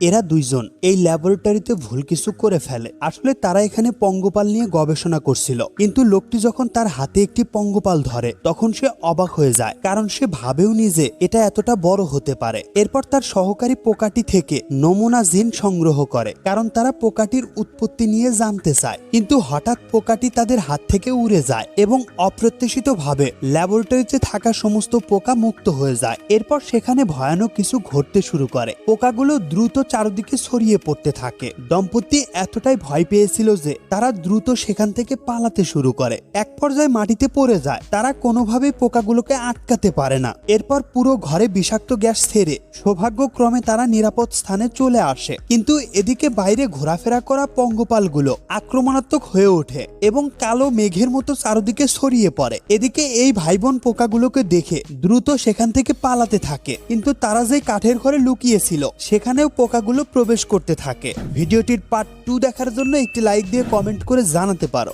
এরা দুইজন এই ল্যাবরেটরিতে ভুল কিছু করে ফেলে। আসলে তারা এখানে পঙ্গপাল নিয়ে গবেষণা করছিল, কিন্তু লোকটি যখন তার হাতে একটি পঙ্গপাল ধরে তখন সে অবাক হয়ে যায়, কারণ সে ভাবেও নি যে এটা এতটা বড় হতে পারে। এরপর তার সহকারী পোকাটি থেকে নমুনা জিন সংগ্রহ করে, কারণ তারা পোকাটির উৎপত্তি নিয়ে জানতে চায়। কিন্তু হঠাৎ পোকাটি তাদের হাত থেকে উড়ে যায় এবং অপ্রত্যাশিতভাবে ল্যাবরেটরিতে থাকা সমস্ত পোকা মুক্ত হয়ে যায়। এরপর সেখানে ভয়ানক কিছু ঘটতে শুরু করে। পোকাগুলো দ্রুত চারদিকে ছড়িয়ে পড়তে থাকে। দম্পতি এতটাই ভয় পেয়েছিল যে তারা দ্রুত সেখান থেকে পালাতে শুরু করে। এক পর্যায়ে মাটিতে পড়ে যায়। তারা কোনোভাবে পোকাগুলোকে আটকাতে পারে না। এরপর পুরো ঘরে বিষাক্ত গ্যাস ছেড়ে সৌভাগ্যক্রমে তারা নিরাপদ স্থানে চলে আসে। কিন্তু এদিকে বাইরে ঘোরাফেরা করা পঙ্গপালগুলো আক্রমণাত্মক হয়ে ওঠে এবং কালো মেঘের মতো চারদিকে ছড়িয়ে পড়ে। এদিকে এই ভাই বোন পোকাগুলোকে দেখে দ্রুত সেখান থেকে পালাতে থাকে, কিন্তু তারা যে কাঠের ঘরে লুকিয়েছিল সেখানেও পোকাগুলো প্রবেশ করতে থাকে। ভিডিওটির পার্ট 2 দেখার জন্য একটি লাইক দিয়ে কমেন্ট করে জানাতে পারো।